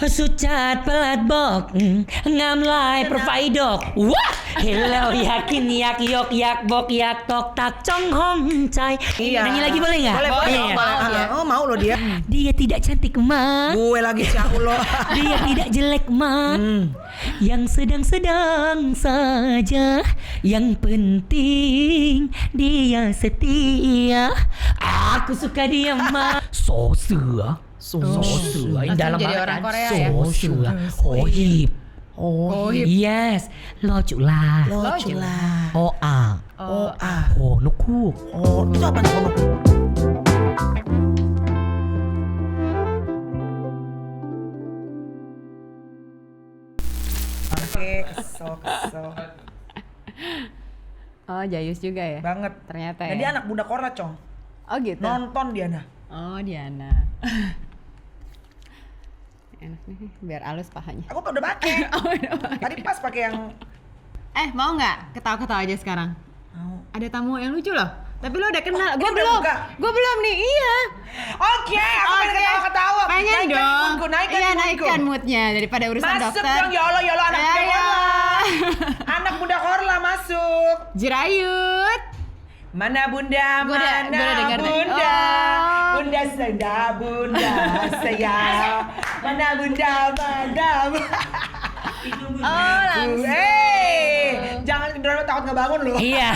สุดจัดประหลาดบอกงามลายโปรไฟล์ดอกว้าเห็นแล้วอยากกินอยากยกอยากบอกอยากตอกตักจ้องห้องใจ nyanyi lagi boleh nggak? Boleh. Oh mau loh dia. Dia tidak cantik mah, Gue lagi siapa lo? dia tidak jelek mah, yang sedang-sedang saja, yang penting dia setia. Aku suka dia mah. So สือ dalam jadi orang Korea ya? โสือโหหีบ yes รอจุฬา Lo cula. ออ่าง Oh ah. โหนกคู่ Oh itu apa nih? Oke, kesok. Oh, Jayus juga ya? Banget. Ternyata Nah, ya. dia anak budak Korea, Cong. Oh gitu. Nonton dia nah. Oh, Diana. Enak nih, biar halus pahanya. Aku udah pakai. Tadi pas pakai yang Mau nggak ketawa-ketawa aja sekarang? mau. Ada tamu yang lucu loh. Tapi lo udah kenal. ini Gue udah belum. buka. Gue belum nih. Iya. Oke, aku pengen ketawa-ketawa. Pengen Naikkan dong. moodku, naikkan Iya, moodku. naikkan moodnya daripada urusan Masuk dokter. dong, ya Allah anak budak Ya. Korla. Anak budak Korla masuk. Jerayut. Mana bunda, Gua udah dengar tadi. bunda, Oh. bunda sayang, mana bunda. Oh, langsung. Jangan drama takut nggak bangun loh. iya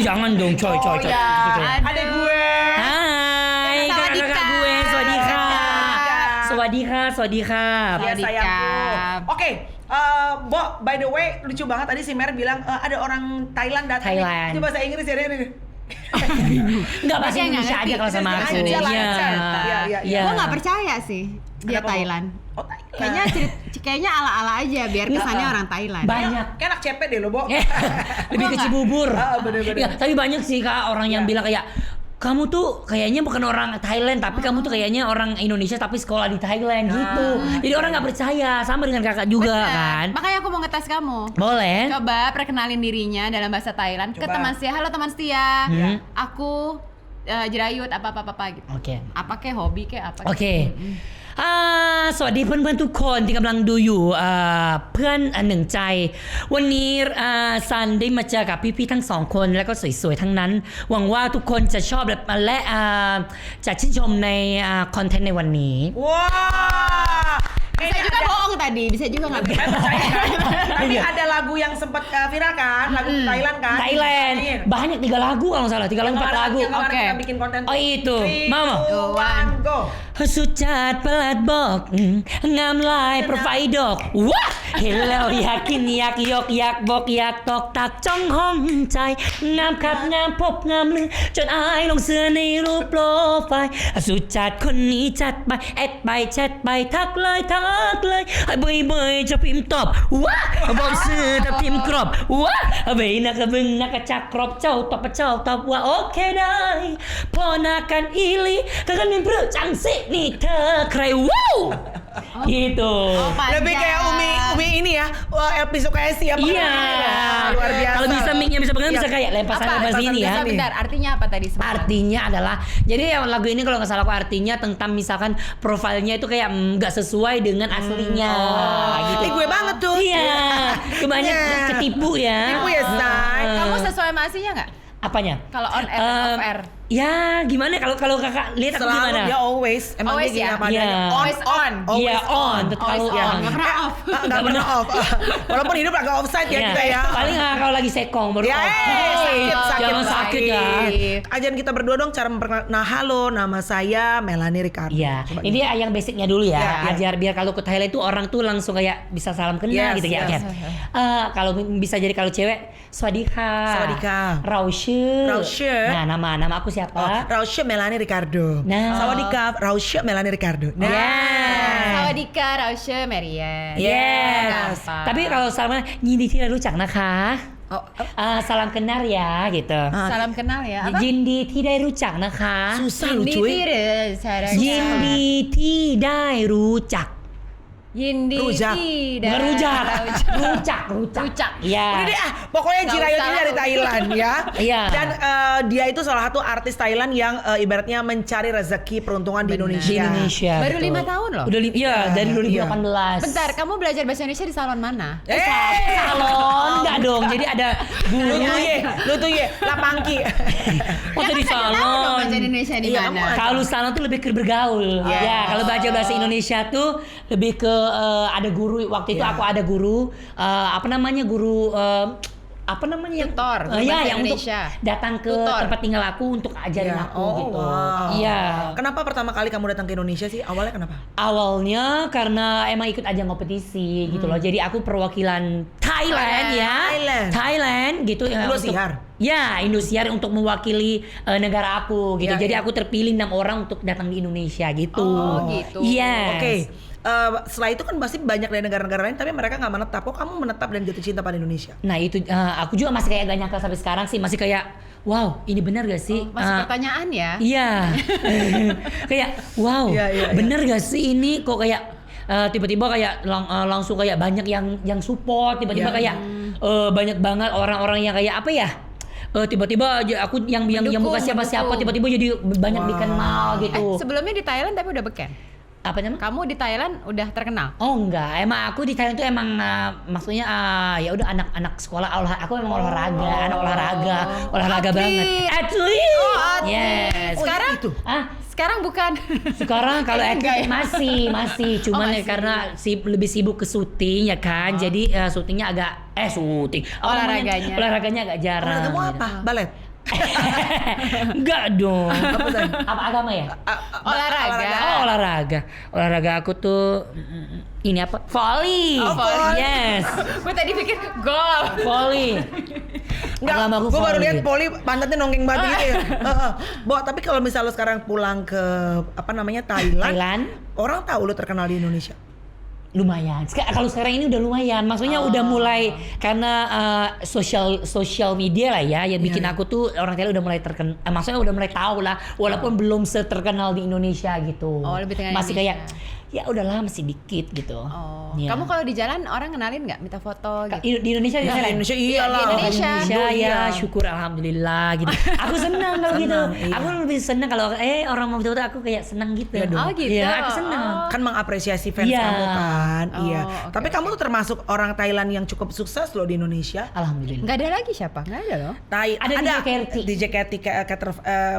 jangan dong coy Oh ya, ada gue. Hai kakak gue Swadika Swadika Ya sayangku. Oke, Bo, by the way, lucu banget tadi si Mer bilang ada orang Thailand datang. Thailand. Itu bahasa Inggris ya dia. Enggak bahasa Dia nggak Indonesia ngerti. aja kalau sama aku. Aja lah, Iya. iya. Iya. Gue nggak percaya sih dia Kenapa, Bo? Thailand. Oh, Thailand. Kayaknya ala-ala aja biar kesannya orang Thailand. Banyak. Kayak anak cepet deh lo, Bo. Lebih ke Cibubur. Bener-bener. Ya, tapi banyak sih Kak orang yang bilang kayak kamu tuh kayaknya bukan orang Thailand tapi kamu tuh kayaknya orang Indonesia tapi sekolah di Thailand gitu. Jadi orang nggak percaya sama dengan kakak juga kan. Makanya aku mau ngetes kamu. Boleh. Coba perkenalin dirinya dalam bahasa Thailand ke Coba. teman setia. Halo teman setia. Hmm. Aku Jerayut apa gitu. Oke. Apa kek hobi kek apa? โอเคสวัสดีเพื่อนๆทุกคนที่กำลังดูอยู่เพื่อนหนึ่งใจวันนี้ซันได้มาเจอกับพี่ๆทั้งสองคนแล้วก็สวยๆทั้งนั้นหวังว่าทุกคนจะชอบและจะชื่นชมในคอนเทนต์ในวันนี้ Wah. Bisa juga bohong tadi, bisa juga nggak bisa. Tapi ada lagu yang sempat viral kan, lagu Thailand kan? Thailand banyak 3 lagu kalau nggak salah 3 lagu 4 lagu Yang kemarin Oke. kita bikin konten. Oh itu Mama 3, 2, 1, go. สุดจัดประหลาดบอกงามลายโปรไฟล์ดอกว้าเห็นแล้วอยากกินอยากยกอยากบอกอยากตอกตักจ้องห้องใจงามคับงามพบงามลือจนอายลงเสื้อในรูปโปรไฟล์สุดจัดคนนี้จัดไปแอดไปแชทไปทักเลยให้เบยจะพิมพ์ตอบว้าบอกซื้อแต่พิมพ์กรอบว้าเบยนักบึงนักจักกรอบเจ้าตอบว่าโอเคได้พอนากันอีลีกันเป็นเพื่อจังสินี่เธอใครว้าวgitu Lebih kayak Umi ini ya, LP Sukaisi apa? iya Luar biasa. kalau bisa mic-nya bisa pegang bisa kayak lempar sana lempar sini ya Bentar, artinya apa tadi sebenarnya? artinya adalah jadi lagu ini kalau nggak salah aku artinya tentang misalkan profilnya itu kayak nggak sesuai dengan aslinya gitu Gue banget tuh. iya kebanyak Iya. ketipu ya Ketipu ya, Say. Kamu sesuai sama aslinya nggak? apanya Kalau on air dan off air? ya gimana kalau kakak lihat aku Selalu gimana dia always. Emang Always dia gini ya? apa adanya. Iya. Always on. Iya on tetap Always selalu on. on Nggak pernah off. Nggak pernah off. Walaupun hidup agak offside ya Iya. kita ya. Paling kalau lagi sekong baru Ya, off. Jangan sakit ya. Ajaran kita berdua dong cara memperkenalkan. Nah, halo, nama saya Melanie Ricardo. Iya, Coba ini yang basicnya dulu ya. Iya, iya. Ajar biar kalau ke Thailand itu orang tuh langsung kayak bisa salam kenal Yes, gitu ya. yes. Oke. Kalau bisa jadi kalau cewek, Swadika. Swadika. Raushe. Raushe. Nah, nama aku siapa? Rausya Melanie Ricardo. Nah. Sawadika, Rausya Melanie Ricardo. Nah. Yeah. Sawadika, Rausya, Marian. Yes. Gampang. Tapi kalau salamยินดีที่ได้รู้จักนะคะ Oh, salam kenal ya gitu. Salam kenal ya. Apa? ยินดีที่ได้รู้จักนะคะ susah lu Ini cuy. tidak, saya rasa. ยินดีที่ได้รู้จัก Yindi Rujak. tidak. Ngerujak. Rujak. Rujak. Iya. Udah deh pokoknya Nggak Jirayut usah ini lah. dari Thailand ya. Iya. Dan dia itu salah satu artis Thailand yang ibaratnya mencari rezeki peruntungan di Benar. Indonesia. Di Indonesia. Baru betul. 5 tahun loh. Udah iya, dari Iya. 2018. Bentar, kamu belajar bahasa Indonesia di salon mana? Salon enggak dong. Jadi ada gurunya. Lu tuh ye, lapangki. Oh, jadi Tahu dong salon. bahasa Indonesia di Iya, mana? kamu- Kalau salon tuh lebih ke bergaul. Yes. Ya, kalau belajar bahasa Indonesia tuh lebih ke ada guru. Waktu itu Iya. aku ada guru apa namanya? Guru apa namanya? Tutor, guru Iya, bahasa yang untuk Indonesia. datang ke Tutor. tempat tinggal aku untuk ajarin Iya. aku Oh, gitu. wow. Iya. Kenapa pertama kali kamu datang ke Indonesia sih? Awalnya kenapa? Awalnya karena emang ikut ajang kompetisi gitu loh. Jadi aku perwakilan Thailand ya. Thailand gitu ya. Indosiar. Ya, Indosiar untuk mewakili negara aku gitu. Ya, Jadi ya. aku terpilih 6 orang untuk datang di Indonesia gitu. Oh, gitu. Yes. Oke. Setelah itu kan pasti banyak dari negara-negara lain tapi mereka nggak menetap. Kok kamu menetap dan jatuh cinta pada Indonesia? Nah itu aku juga masih kayak gak nyangka sampai sekarang sih. Masih kayak wow ini benar gak sih? Masih pertanyaan ya? Iya. Kayak wow Iya, iya, iya. bener gak sih ini kok kayak tiba-tiba kayak langsung kayak banyak yang support. Tiba-tiba Iya. kayak banyak banget orang-orang yang kayak apa ya? Tiba-tiba aja aku yang bukan siapa-siapa mendukung. tiba-tiba jadi banyak Wow. dikenal gitu. Sebelumnya di Thailand tapi udah beken. Apa namanya? Kamu di Thailand udah terkenal. Oh enggak, emang aku di Thailand tuh emang maksudnya ya udah anak-anak sekolah aku memang olahraga, anak olahraga banget. Atlet. Oh, atlet. Yes. Sekarang? itu. Sekarang bukan. Sekarang kalau Enggak atlet ya? masih cuman masih. ya karena lebih sibuk ke syuting ya kan. Jadi syutingnya agak syuting. Apa namanya? Olahraganya. Olahraganya agak jarang. Kamu apa? Balet. Enggak dong. Apa tadi? Apa agama ya? Olahraga. Oh olahraga. Olahraga aku tuh ini apa? Volley. Oh, volley. Yes. Gue tadi pikir golf. Volley. Enggak, Agama aku gue baru volley. lihat Poli pantatnya nonggeng banget gitu ya. Bo, tapi kalau misalnya lo sekarang pulang ke apa namanya Thailand. orang tahu lo terkenal di Indonesia. Lumayan. Kalau sekarang ini udah lumayan. Maksudnya udah mulai karena social media lah ya yang bikin Iya. aku tuh orang Thailand udah mulai terkenal. Maksudnya udah mulai tahu lah walaupun belum seterkenal di Indonesia gitu. Oh, lebih terkenal di masih Indonesia. kayak ya udahlah masih dikit gitu. Oh. Iya. Kamu kalau di jalan orang kenalin nggak minta foto gitu? Di Indonesia di Ya, Thailand? di Indonesia Iya, iyalah. di Indonesia. Indonesia Iya. ya syukur alhamdulillah gitu. Aku senang kalau gitu. Senang, iya. Aku lebih senang kalau orang mau foto aku kayak senang gitu. Iya dong. Oh, gitu. Iya, aku senang. Kan mengapresiasi fans Iya. kamu kan. Oh, Iya. oke, Tapi oke. kamu tuh termasuk orang Thailand yang cukup sukses loh di Indonesia. Alhamdulillah. Nggak ada lagi siapa? Nggak ada loh. Ada DJ Kerti. DJ Kerti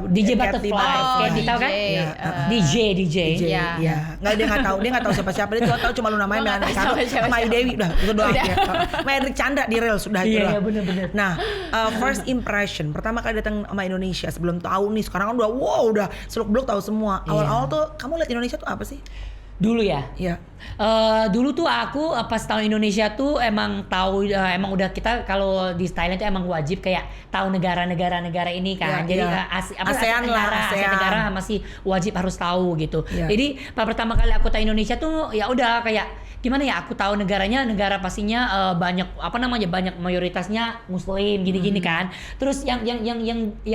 DJ Kerti Butterfly. Kayak tahu kan? Iya, DJ. DJ, Iya. iya. Nggak, dia nggak tahu siapa-siapa. Dia cuma tahu cuma lu namanya Gua nggak Melani tahu Chandra siapa-siapa. sama Ai Dewi. Udah, itu doang. Udah. Ya. Sama Hendrik Chandra di Reels sudah itu Iya, doang. iya, bener-bener. Nah, first impression pertama kali datang sama Indonesia sebelum tahu nih sekarang kan udah seluk-beluk tahu semua. Iya. Awal-awal tuh kamu lihat Indonesia tuh apa sih? Dulu ya. Iya. Dulu tuh aku pas tahun Indonesia tuh emang tahu emang udah kita kalau di Thailand tuh emang wajib kayak tahu negara-negara ini kan. Iya, Jadi iya. Asia ASEAN lah, Asia ASEAN. Tenggara masih wajib harus tahu gitu. Iya. Jadi pertama kali aku tahu Indonesia tuh ya udah kayak gimana ya aku tahu negara pastinya banyak banyak mayoritasnya muslim gini-gini kan. Terus yang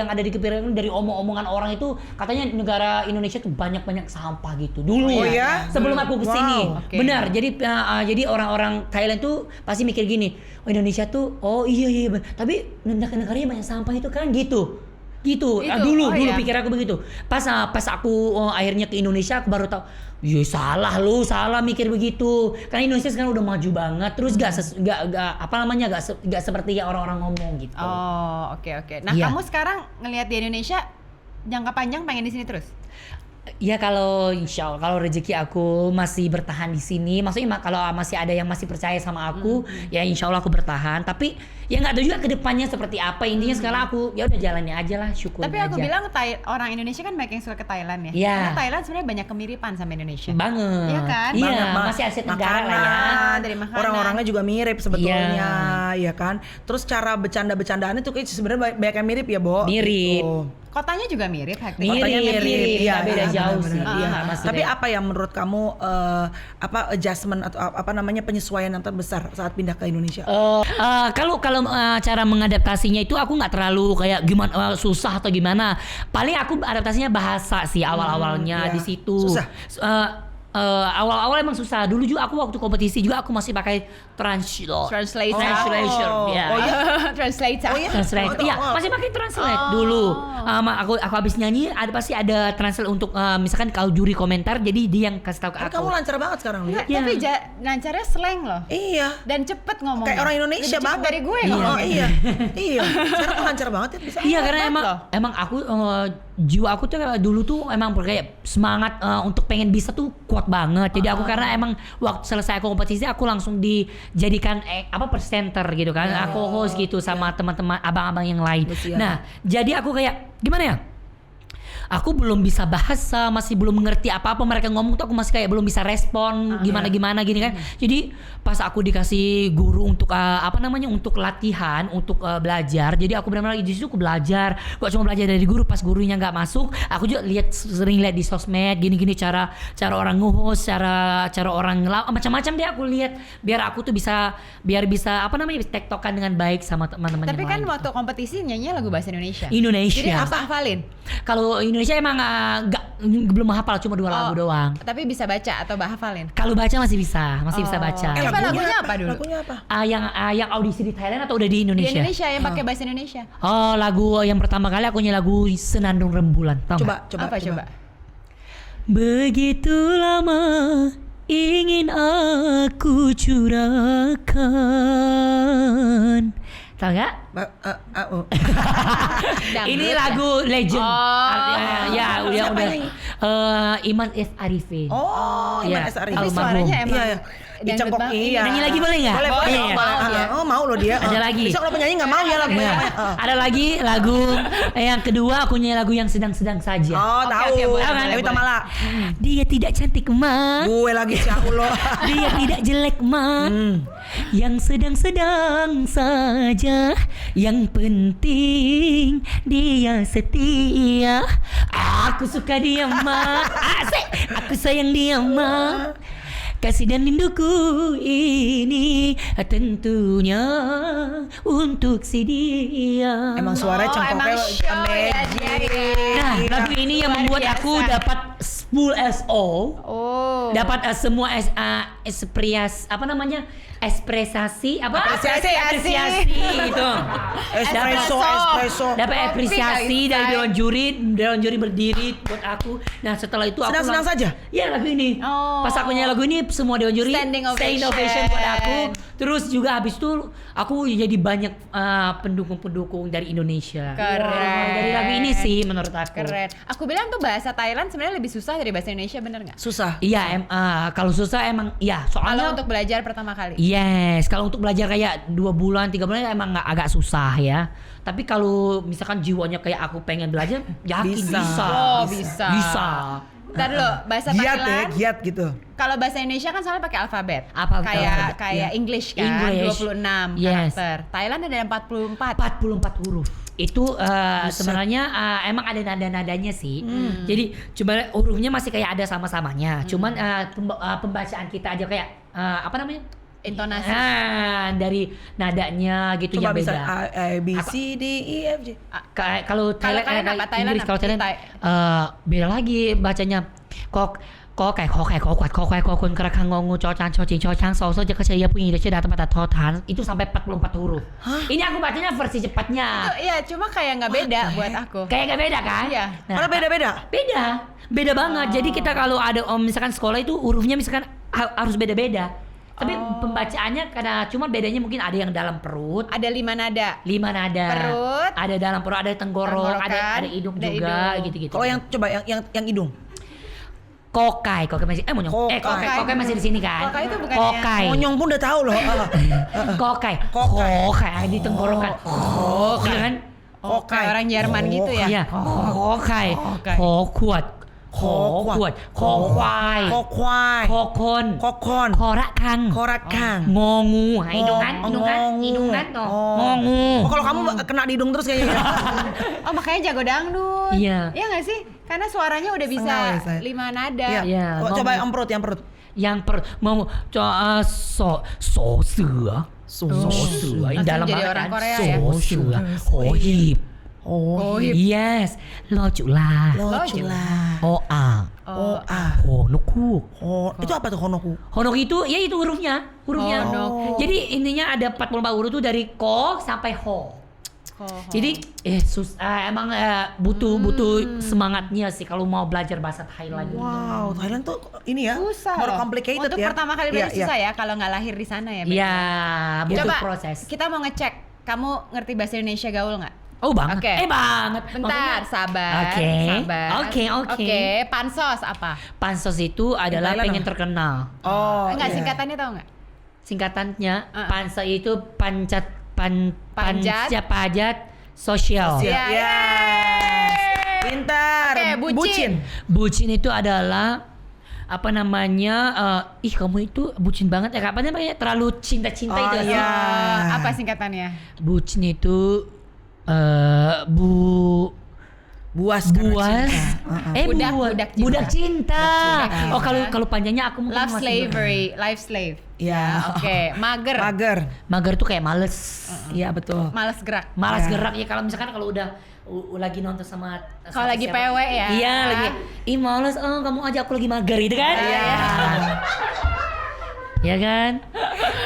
ada di kepikiran dari omong-omongan orang itu katanya negara Indonesia tuh banyak sampah gitu. Dulu Oh ya? sebelum aku kesini. Wow. Oke. Benar. Jadi orang-orang Thailand tuh pasti mikir gini, oh Indonesia tuh iya tapi negaranya banyak sampah itu kan gitu. Itu, Dulu iya. pikir aku begitu. Pas aku akhirnya ke Indonesia aku baru tahu, ya salah mikir begitu. Karena Indonesia sekarang udah maju banget, terus gak seperti yang orang-orang ngomong gitu. Oh, oke. Nah, Iya. kamu sekarang ngelihat di Indonesia jangka panjang pengen di sini terus? Ya kalau insya Allah kalau rezeki aku masih bertahan di sini, maksudnya kalau masih ada yang masih percaya sama aku, ya insya Allah aku bertahan. Tapi ya nggak tahu juga kedepannya seperti apa. Intinya sekarang aku ya udah jalannya aja lah, syukur Tapi aja. aku bilang orang Indonesia kan banyak yang suka ke Thailand ya. Iya. Karena Thailand sebenarnya banyak kemiripan sama Indonesia. Banget. Iya kan? Iya, Banget, Ma. masih Asia Tenggara lah ya. Makanan, Dari makanan. orang-orangnya juga mirip sebetulnya, ya kan. Terus cara bercanda-bercandaannya tuh kayak sebenarnya banyak yang mirip ya, Bo. Mirip. Gitu. Kotanya juga mirip, hektik. Kotanya mirip, iya, nggak beda iya, jauh benar-benar. sih. Iya. Masih Tapi beda. apa yang menurut kamu adjustment atau apa namanya penyesuaian yang terbesar saat pindah ke Indonesia? Kalau cara mengadaptasinya itu aku nggak terlalu kayak gimana susah atau gimana. Paling aku adaptasinya bahasa sih awal-awalnya iya. di situ. Susah? awal-awal emang susah. Dulu juga aku waktu kompetisi juga aku masih pakai translator. Translation. Ya. Oh iya. Translator. Oh iya. Translate. Iya, masih pakai translate dulu. Aku habis nyanyi pasti ada translate untuk misalkan kalau juri komentar jadi dia yang kasih tahu ke Kan aku. kamu lancar banget sekarang nih. Enggak, tapi lancarnya slang loh. Iya. Dan cepet ngomongnya. Kayak orang Indonesia Lebih cepet banget dari gue Iya. ngomongnya. Oh iya. Iya. Sekarang tuh lancar banget ya bisa. Iya karena hebat loh. emang aku jiwa aku tuh dulu tuh emang kayak semangat untuk pengen bisa tuh kuat banget. Jadi aku karena emang waktu selesai aku kompetisi aku langsung dijadikan presenter gitu kan. Aku host gitu sama teman-teman abang-abang yang lain. Lucia. Nah, jadi aku kayak gimana ya? Aku belum bisa bahasa, masih belum mengerti apa-apa mereka ngomong tuh aku masih kayak belum bisa respon gimana-gimana gini kan. Jadi pas aku dikasih guru untuk untuk latihan, untuk belajar. Jadi aku benar-benar di situ aku belajar. Gak cuma belajar dari guru, pas gurunya nggak masuk, aku juga sering lihat di sosmed gini-gini cara orang nge-host, cara orang macam-macam deh aku lihat biar aku tuh bisa tektokan dengan baik sama teman-teman Tapi yang kan lain. waktu kompetisi nyanyi lagu bahasa Indonesia. Indonesia. Jadi apa hafalin? Kalau Indonesia emang belum hafal cuma 2 lagu doang. Tapi bisa baca atau hafalin? Kalau baca masih bisa baca. Coba lagunya apa dulu? Lagunya apa? Yang audisi di Thailand atau udah di Di Indonesia? Indonesia yang pakai bahasa Indonesia. Oh, lagu yang pertama kali aku nyanyi lagu Senandung Rembulan. Tahu nggak? Coba. Begitu lama ingin aku curahkan. Tahu nggak? Ini Dangdut lagu legend. Oh. Ya, Siapa udah. yang nyanyi? Iman S. Arifin. Oh, Iya. Iman S. Arifin. Tapi Almarhum. suaranya emang Iya. dangdut Dicengkok banget. iya. Nyanyi lagi boleh nggak? Boleh. Iya. Oh, mau loh dia. Ada lagi. Bisa kalau penyanyi nggak mau ya lagu Iya. Ada lagi lagu yang kedua aku nyanyi lagu yang sedang-sedang saja. Oh, Oke, tahu. oke, boleh, boleh, Dewi boleh. Tamala. Dia tidak cantik mak, Gue lagi si Allah. dia tidak jelek mak, yang sedang-sedang saja. Yang penting dia setia. Aku suka dia mak, asik. Aku sayang dia mak. Kasih dan rinduku ini tentunya untuk si dia. Emang suaranya cengkoknya emang show ya dia ya. Nah, lagu ini yang Luar membuat biasa. aku dapat full SO. Oh. Dapat semua ekspresasi Apresiasi. gitu. Espresso. Dapat Kopi apresiasi kali, dari Shay. dewan juri berdiri buat aku. Nah, setelah itu aku Senang-senang saja? Iya, lagu ini. Oh. Pas aku nyanyi lagu ini semua dewan juri Standing ovation. ovation buat aku. Terus juga habis itu aku jadi banyak pendukung-pendukung dari Indonesia. Keren. Dari lagu ini sih menurut aku. Keren. Aku bilang tuh bahasa Thailand sebenarnya lebih susah dari bahasa Indonesia, bener nggak? Susah. Iya, kalau susah emang iya, Kalau soalnya untuk belajar pertama kali. yes, kalau untuk belajar kayak 2 bulan, 3 bulan emang agak susah ya. Tapi kalau misalkan jiwanya kayak aku pengen belajar, yakin Bisa. bisa. Oh, bisa. Bisa. Ntar dulu, bahasa Giat ya, Thailand. giat gitu. Kalau bahasa Indonesia kan soalnya pakai alfabet. Alfabet. Kayak English kan, English. 26 Yes. karakter. Thailand ada 44. 44 huruf. Itu sebenarnya emang ada nada-nadanya sih. Jadi cuma hurufnya masih kayak ada sama-samanya. Cuman pembacaan kita aja kayak Intonasi. dari nadanya gitu Coba yang bisa beda. A, B, C, D, E, F, G. Kalau Kalau kalian apa? Thailand Inggris, apa? kalau Thailand Thai- beda lagi bacanya. Kokai kokun kerakang ngongu cocan cocing cocang soso jaka saya punya ide datang pada totan itu sampai 44 huruf. Ini aku bacanya versi cepatnya. Itu iya, cuma kayak nggak beda buat aku. Kayak gak beda kan? Iya. Karena beda-beda. Beda banget. Jadi kita kalau ada misalkan sekolah itu hurufnya misalkan harus beda-beda. Tapi pembacaannya karena cuma bedanya mungkin ada yang dalam perut, Ada 5 nada. 5 nada. Perut. Ada dalam perut, ada tenggorok, Tenggorokan, ada hidung ada juga hidung. gitu-gitu. Kalau yang coba yang hidung. Kokai masih kokai masih di sini kan. Kokai itu bukannya- Kokai. Monyong pun udah tahu loh. Kokai di tenggorokan. Gitu kan? Kayak orang Jerman gitu ya. Iya. Kokai. Kokai. Kokuat. Kokuat. Kokwai. Kokwai. Kokon. Kokon. Korakang. Korakang. Ngongu. Hidungan. Ngongu. Toh. Oh. Ngongu. Oh, kalau kamu kena di hidung terus kayaknya. Oh, makanya jago dangdut. Iya. Iya nggak sih? Karena suaranya udah bisa Sengal ya, saya. 5 nada. Iya. Iya, Oh, coba ngomong. yang perut. Yang mau so 蛇 So 蛇 Langsung dalam jadi banget orang kan? Korea ya. 蛇 hohib Oh, Yes, lo chula. Locula. O-A. Oh. Honoku. Oh, itu apa tuh Honoku? Honoku itu, ya itu hurufnya. Honoku. Jadi intinya ada 44 huruf tuh dari ko sampai ho. Jadi emang butuh semangatnya sih kalau mau belajar bahasa Thailand. Wow, Thailand tuh ini ya, Susah more loh. complicated Untuk ya. pertama kali belajar Iya, susah iya. ya kalau nggak lahir di sana ya. Iya, butuh Coba proses. kita mau ngecek, kamu ngerti bahasa Indonesia gaul nggak? Oh banget. Oke. Banget. Bentar, sabar. Oke. Sabar. Oke. Oke, pansos apa? Pansos itu adalah Thailand pengen apa? terkenal. Oh, Enggak, iya. singkatannya tahu nggak? Singkatannya pansos itu pajat sosial. Iya. Ya, Ya. Pintar. Oke, bucin. Bucin itu adalah apa namanya? Kamu itu bucin banget ya. Apa namanya? Terlalu cinta-cinta Oh, itu. iya. Apa singkatannya? Bucin itu Buas. karena buas. cinta. Budak cinta. Budak cinta. cinta. Oh kalau panjangnya aku mungkin Love masih slavery, life slave. Iya. Oke, mager. Mager. mager tuh kayak males. Iya betul. Males gerak. Malas Ya. gerak ya kalau misalkan kalau udah lagi nonton sama Kalau lagi siapa. PW ya. Iya lagi. Males, kamu aja aku lagi mager gitu kan? Iya. Iya kan?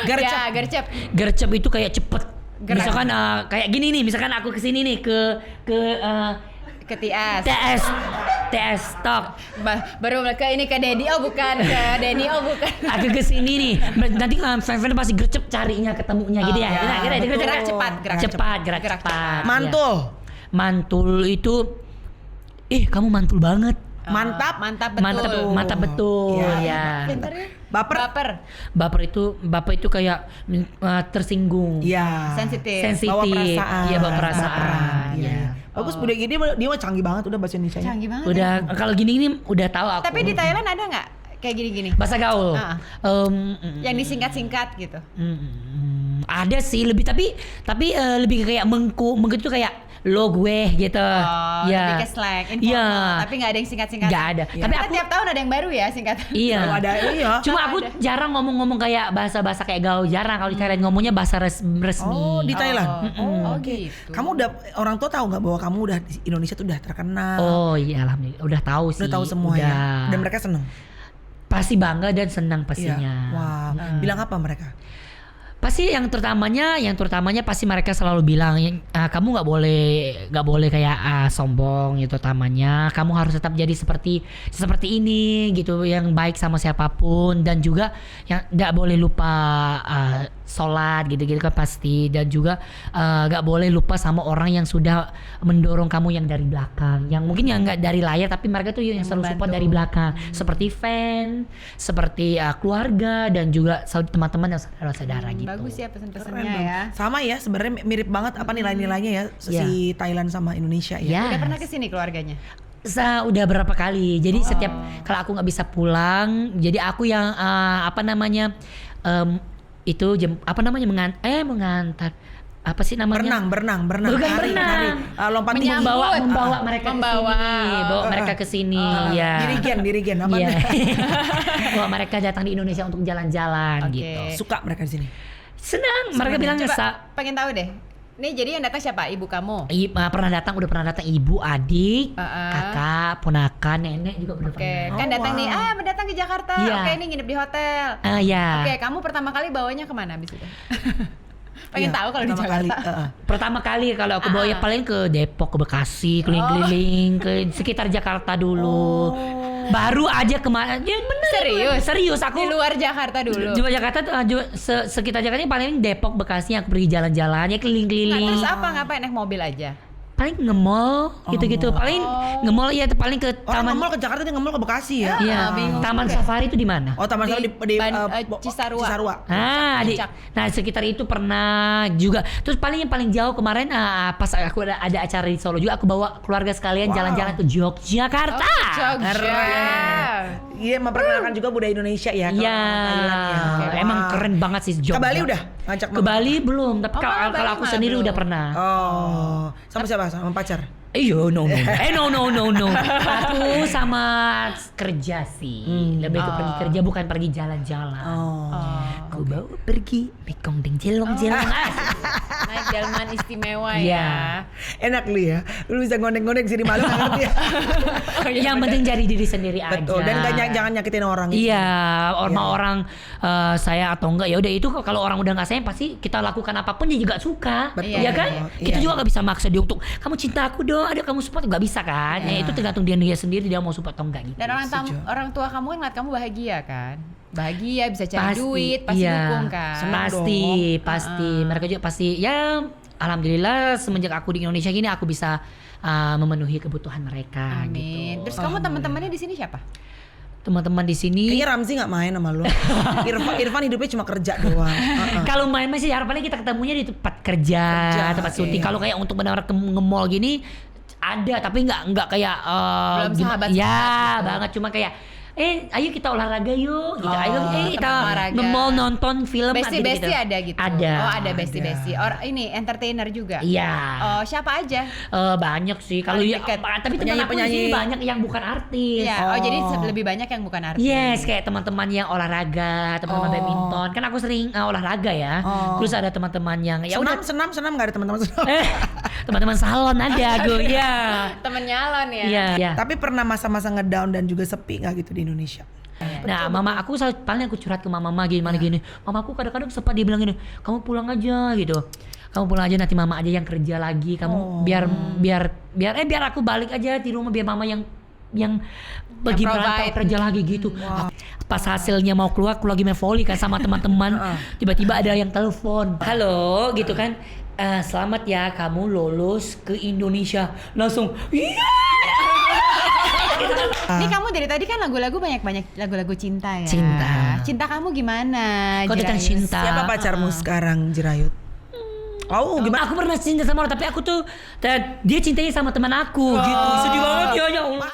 Gercep. Ya, gercep. Gercep itu kayak cepet. Gerak. Misalkan kayak gini nih, misalkan aku kesini nih ke Ke Tias. TS Talk. Baru ke ini ke Dedi, oh bukan ke Denny, oh bukan. Aku kesini nih, nanti fan-fan pasti gercep carinya ketemunya gitu ya. iya, Nah, kita betul. Gerak cepat, gerak cepat, gerak Gerak cepat. Mantul. Iya. Mantul itu, kamu mantul banget. Mantap. Mantap betul. Mantap betul Iya. ya. Pinter ya. Baper. Baper itu kayak tersinggung. Iya. Sensitif. Sensitif. Bawa perasaan. Iya, bawa perasaan. Iya. Iya. Bagus udah gini dia mah canggih banget udah bahasa Indonesia. Canggih banget. Udah kalau gini udah tahu aku. Tapi di Thailand ada nggak kayak gini-gini? bahasa gaul. Ah. Em, Yang disingkat-singkat gitu. ada sih lebih tapi lebih kayak mengku itu kayak lo gue gitu. Oh, Ya. lebih ke slang, informal. Iya. Tapi nggak ada yang singkat-singkat. Nggak ada. Tapi Tapi kan aku tiap tahun ada yang baru ya singkatan. iya. Kalau ada iya. Cuma aku jarang ngomong-ngomong kayak bahasa-bahasa kayak gaul, jarang. Kalau di Thailand ngomongnya bahasa resmi. Oh, di Thailand. Oh, Oke. gitu. Kamu udah orang tua tahu nggak bahwa kamu udah di Indonesia tuh udah terkenal. Oh iya, alhamdulillah udah tahu sih. Udah tahu semua udah. ya. Dan mereka seneng. Pasti bangga dan senang Iya. pastinya. Wow. Bilang apa mereka? Pasti yang terutamanya pasti mereka selalu bilang kamu nggak boleh kayak sombong gitu utamanya. Kamu harus tetap jadi seperti ini gitu, yang baik sama siapapun, dan juga yang nggak boleh lupa sholat gitu kan pasti, dan juga nggak boleh lupa sama orang yang sudah mendorong kamu yang dari belakang, yang mungkin yang nggak dari layar tapi mereka tuh yang selalu support membantu. dari belakang, seperti fan, seperti keluarga, dan juga teman-teman dan saudara-saudara gitu. Bagus ya pesan-pesannya Keren dong. ya. Sama ya sebenarnya mirip banget apa nilai-nilainya ya si Thailand sama Indonesia ya. Ya. Udah pernah kesini keluarganya? Udah berapa kali. Jadi setiap kalau aku nggak bisa pulang, jadi aku yang itu mengantar. Apa sih namanya? Berenang. Bukan Nari, berenang. lompat tinggi. Membawa mereka Membawa. ke sini, bawa mereka ke sini, ya. Dirigen apa? Iya. Bawa mereka datang di Indonesia untuk jalan-jalan Oke. gitu. Suka mereka di sini. Senang, mereka bilang Coba pengen tahu deh. Nih jadi yang datang siapa? Ibu kamu? udah pernah datang ibu, adik, kakak, ponakan, nenek juga udah Oke, pernah. kan datang nih, datang ke Jakarta. Iya. Oke, ini nginep di hotel. Ya. Oke, kamu pertama kali bawanya kemana abis itu? Pengen Iya, tahu kalau di pertama Jakarta. kali, Pertama kali kalau aku bawa ya paling ke Depok, ke Bekasi, keliling-keliling ke sekitar Jakarta dulu. Baru aja kemarin, ya bener. Serius aku Di luar Jakarta dulu. Di Jakarta tuh sekitar Jakarta paling Depok, Bekasi, yang pergi jalan-jalan ya Nah, keliling-keliling. terus apa ngapain naik mobil aja? Paling nge-mall gitu-gitu. Paling nge-mall ya paling ke Orang taman. nge-mall ke Jakarta dia nge-mall ke Bekasi ya. Iya, bingung Taman juga. Safari itu di mana? Oh, Taman Safari di Cisarua. Nah, nah sekitar itu pernah juga. Terus yang paling jauh kemarin pas aku ada acara di Solo juga, aku bawa keluarga sekalian jalan-jalan ke Yogyakarta. Iya, memperkenalkan juga budaya Indonesia ya. Iya, emang keren banget sih Jogja. Ke Bali udah ngajak Ke Bali belum, tapi Oh, Bali kalau aku malah sendiri belum. udah pernah. Oh, sama siapa? Sama pacar? No. No. Aku sama kerja sih. Lebih ke pergi kerja, bukan pergi jalan-jalan. Oh. Ku bawa pergi Mekong deng jelong-jelong. Naik delman istimewa Iya. ya. Enak lu ya. Lu bisa ngondek-ngondek sini malu nggak ngerti ya. Yang penting jadi diri sendiri Betul. aja. Dan jangan nyakitin orang. Iya, orang saya atau enggak ya udah itu kalau orang udah nggak sayang pasti kita lakukan apapun dia juga suka. Betul. Iya kan? Iya. Kita juga nggak bisa maksa dia untuk kamu cinta aku dong, ada kamu support nggak bisa kan? Ya itu tergantung dia sendiri dia mau support atau enggak gitu. Dan orang tua kamu kan ngeliat kamu bahagia kan? Bahagia bisa cari duit, pasti iya. dukung kan? Pasti. Mereka juga pasti ya alhamdulillah semenjak aku di Indonesia gini aku bisa memenuhi kebutuhan mereka Amin. gitu. Terus kamu teman-temannya di sini siapa? Teman-teman di sini Kayaknya Ramzi nggak main sama lu. Irfan hidupnya cuma kerja doang. kalau main masih harapannya kita ketemunya di tempat kerja, tempat syuting. Kalau kayak untuk benar-benar nge-mall gini ada tapi nggak kayak Belum sahabat-sahabat ya gitu. banget cuma kayak ayo kita olahraga yuk gitu. Ayo kita olahraga. nge-mall nonton film Besti-besti ada gitu? Ada. Oh ada besti-besti. Ini entertainer juga? Iya. Oh siapa aja? Banyak sih kalau Paling ya, dekat. tapi teman aku di sini banyak yang bukan artis. Iya. Oh jadi lebih banyak yang bukan artis. Yes, kayak teman-teman yang olahraga, teman-teman badminton. Kan aku sering olahraga ya. Terus ada teman-teman yang ya udah Senam nggak ada teman-teman senam. teman-teman salon ada aku ya. Temen nyalon ya? Iya. Tapi pernah masa-masa ngedown dan juga sepi nggak gitu di Indonesia? Nah, mama aku paling aku curhat ke mama gini. Mama aku kadang-kadang sempat dia bilang gini, kamu pulang aja gitu. Kamu pulang aja nanti mama aja yang kerja lagi. Kamu biar aku balik aja di rumah biar mama yang pergi merantau kerja lagi gitu. Pas hasilnya mau keluar aku lagi main volley kan sama teman-teman. Tiba-tiba ada yang telepon. Halo gitu kan. Selamat ya kamu lolos ke Indonesia. Langsung iya. Ini kamu dari tadi kan lagu-lagu banyak lagu-lagu cinta ya? Cinta kamu gimana? Kau tentang Jirayus? cinta. Siapa pacarmu sekarang, Jirayut? Oh, gimana? Aku pernah cinta sama orang tapi aku tuh dia cintanya sama teman aku gitu. Sedih banget ya Allah.